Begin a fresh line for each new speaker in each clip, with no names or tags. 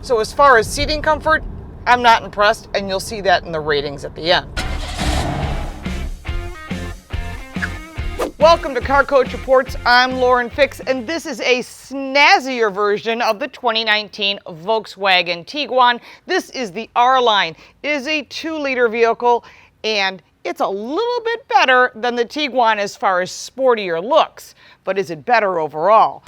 So as far as seating comfort, I'm not impressed, and you'll see that in the ratings at the end. Welcome to Car Coach Reports. I'm Lauren Fix, and this is a snazzier version of the 2019 Volkswagen Tiguan. This is the R-Line. It is a 2-liter vehicle, and it's a little bit better than the Tiguan as far as sportier looks, but is it better overall?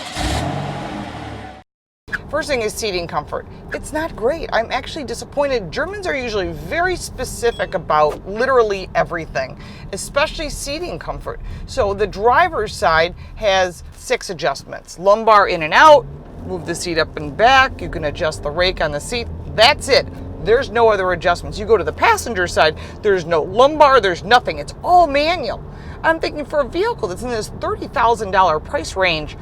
First thing is seating comfort. It's not great. I'm actually disappointed. Germans are usually very specific about literally everything, especially seating comfort. So the driver's side has 6 adjustments. Lumbar in and out, move the seat up and back, you can adjust the rake on the seat. That's it. There's no other adjustments. You go to the passenger side, there's no lumbar, there's nothing. It's all manual. I'm thinking for a vehicle that's in this $30,000 price range,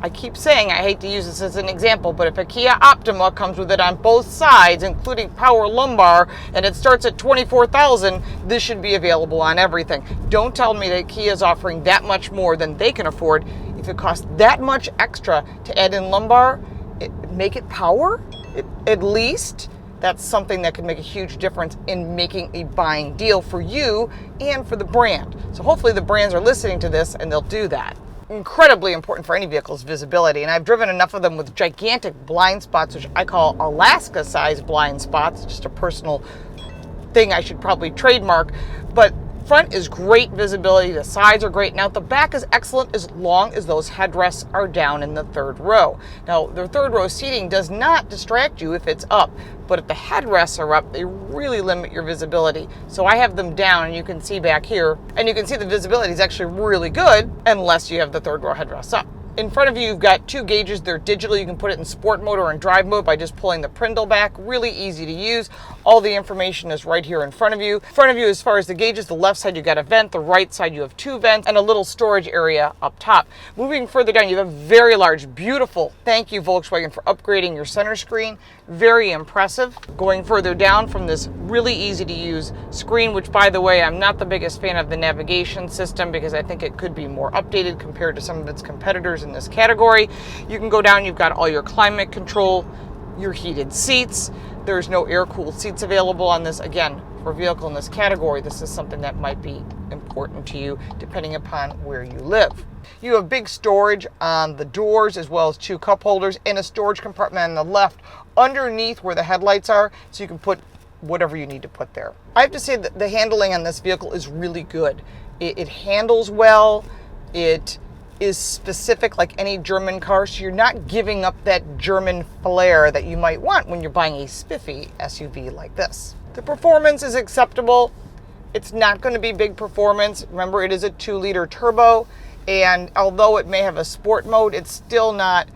I keep saying, I hate to use this as an example, but if a Kia Optima comes with it on both sides, including power lumbar, and it starts at $24,000, this should be available on everything. Don't tell me that Kia is offering that much more than they can afford. If it costs that much extra to add in lumbar, make it power, at least. That's something that can make a huge difference in making a buying deal for you and for the brand. So hopefully the brands are listening to this and they'll do that. Incredibly important for any vehicle is visibility, and I've driven enough of them with gigantic blind spots, which I call Alaska-sized blind spots. Just a personal thing I should probably trademark, but front is great visibility, the sides are great. Now the back is excellent as long as those headrests are down in the 3rd row. Now the 3rd row seating does not distract you if it's up, but if the headrests are up, they really limit your visibility. So I have them down, and you can see back here, and you can see the visibility is actually really good unless you have the 3rd row headrests up. In front of you, you've got 2 gauges. They're digital. You can put it in sport mode or in drive mode by just pulling the prindle back. Really easy to use. All the information is right here in front of you. In front of you, as far as the gauges, the left side, you've got a vent. The right side, you have 2 vents and a little storage area up top. Moving further down, you have a very large, beautiful, thank you Volkswagen for upgrading your center screen. Very impressive. Going further down from this really easy to use screen, which by the way, I'm not the biggest fan of the navigation system because I think it could be more updated compared to some of its competitors in this category. You can go down, you've got all your climate control, your heated seats. There's no air-cooled seats available on this. Again, for a vehicle in this category, this is something that might be important to you depending upon where you live. You have big storage on the doors as well as 2 cup holders and a storage compartment on the left underneath where the headlights are, so you can put whatever you need to put there. I have to say that the handling on this vehicle is really good. It handles well. It is specific like any German car, so you're not giving up that German flair that you might want when you're buying a spiffy SUV like this. The performance is acceptable. It's not going to be big performance. Remember, it is a 2-liter turbo, and although it may have a sport mode, it's still not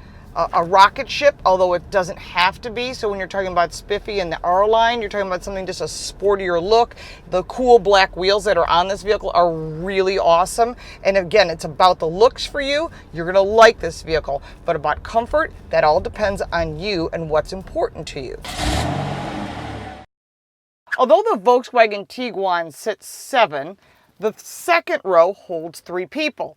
a rocket ship, although it doesn't have to be. So when you're talking about Spiffy and the R-Line, you're talking about something just a sportier look. The cool black wheels that are on this vehicle are really awesome. And again, it's about the looks for you. You're gonna like this vehicle. But about comfort, that all depends on you and what's important to you. Although the Volkswagen Tiguan sits 7, the 2nd row holds 3 people.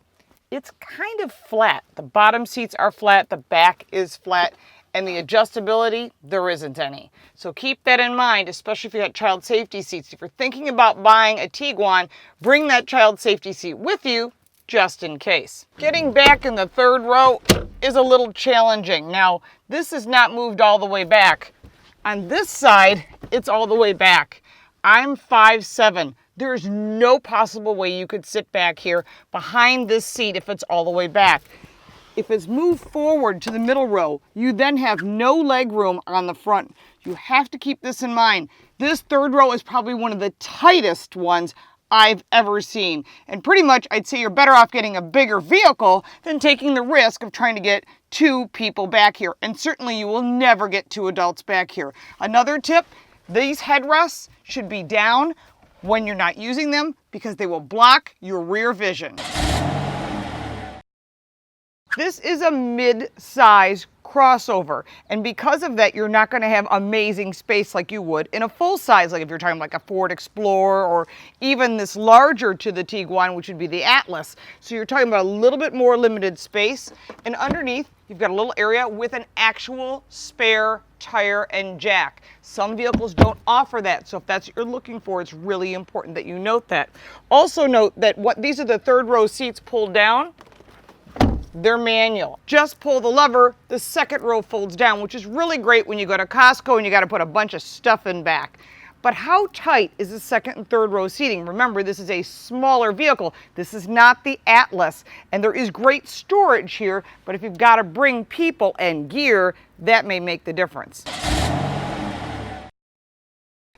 It's kind of flat. The bottom seats are flat, the back is flat, and the adjustability, there isn't any. So keep that in mind, especially if you got child safety seats. If you're thinking about buying a Tiguan, bring that child safety seat with you just in case. Getting back in the 3rd row is a little challenging. Now, this is not moved all the way back. On this side, it's all the way back. I'm 5'7". There's no possible way you could sit back here behind this seat if it's all the way back. If it's moved forward to the middle row, you then have no leg room on the front. You have to keep this in mind. This 3rd row is probably one of the tightest ones I've ever seen. And pretty much I'd say you're better off getting a bigger vehicle than taking the risk of trying to get 2 people back here. And certainly you will never get 2 adults back here. Another tip, these headrests should be down when you're not using them because they will block your rear vision. This is a mid-size crossover, and because of that, you're not going to have amazing space like you would in a full size, like if you're talking like a Ford Explorer or even this larger to the Tiguan, which would be the Atlas. So you're talking about a little bit more limited space, and underneath you've got a little area with an actual spare tire and jack. Some vehicles don't offer that, so if that's what you're looking for, it's really important that you note that. Also note that these are the third row seats pulled down. They're manual. Just pull the lever, the second row folds down, which is really great when you go to Costco and you got to put a bunch of stuff in back. But how tight is the second and third row seating? Remember, this is a smaller vehicle. This is not the Atlas, and there is great storage here, but if you've got to bring people and gear, that may make the difference.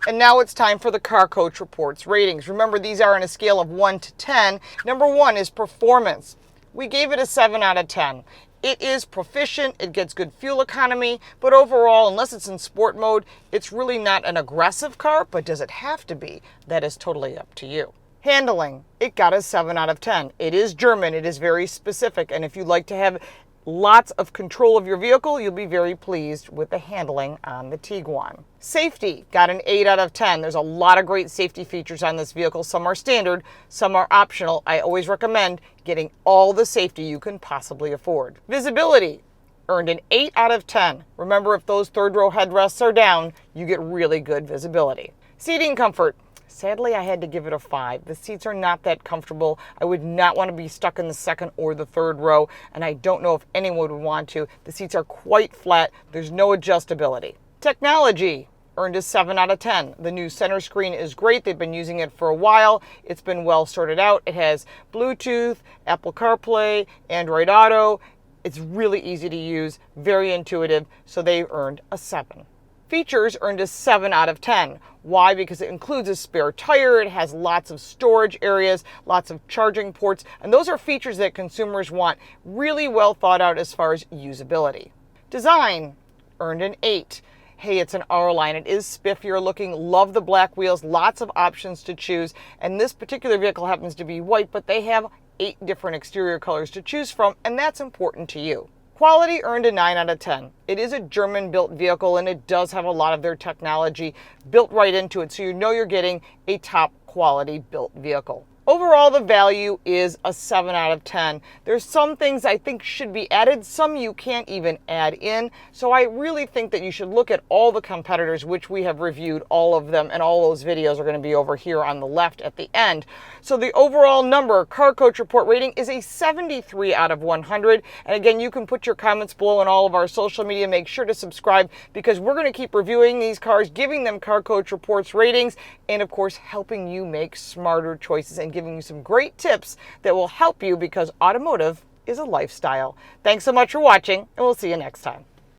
And now it's time for the Car Coach Reports ratings. Remember, these are on a scale of 1 to 10. Number 1 is performance. We gave it a 7 out of 10. It is proficient, it gets good fuel economy, but overall, unless it's in sport mode, it's really not an aggressive car, but does it have to be? That is totally up to you. Handling, it got a 7 out of 10. It is German, it is very specific, and if you like to have lots of control of your vehicle, you'll be very pleased with the handling on the Tiguan. Safety got an 8 out of 10. There's a lot of great safety features on this vehicle. Some are standard, some are optional. I always recommend getting all the safety you can possibly afford. Visibility earned an 8 out of 10. Remember, if those third row headrests are down, you get really good visibility. Seating comfort. Sadly, I had to give it a 5. The seats are not that comfortable. I would not want to be stuck in the second or the third row, and I don't know if anyone would want to. The seats are quite flat. There's no adjustability. Technology earned a 7 out of 10. The new center screen is great. They've been using it for a while. It's been well sorted out. It has Bluetooth, Apple CarPlay, Android Auto. It's really easy to use, very intuitive, so they earned a 7. Features earned a 7 out of 10. Why? Because it includes a spare tire, it has lots of storage areas, lots of charging ports, and those are features that consumers want. Really well thought out as far as usability. Design earned an 8. Hey, it's an R-Line. It is spiffier looking. Love the black wheels. Lots of options to choose. And this particular vehicle happens to be white, but they have 8 different exterior colors to choose from, and that's important to you. Quality earned a 9 out of 10. It is a German-built vehicle, and it does have a lot of their technology built right into it, so you know you're getting a top-quality built vehicle. Overall, the value is a 7 out of 10. There's some things I think should be added, some you can't even add in. So I really think that you should look at all the competitors, which we have reviewed all of them, and all those videos are going to be over here on the left at the end. So the overall number, Car Coach Report rating, is a 73 out of 100. And again, you can put your comments below on all of our social media. Make sure to subscribe, because we're going to keep reviewing these cars, giving them Car Coach Reports ratings, and of course, helping you make smarter choices and giving you some great tips that will help you, because automotive is a lifestyle. Thanks so much for watching, and we'll see you next time.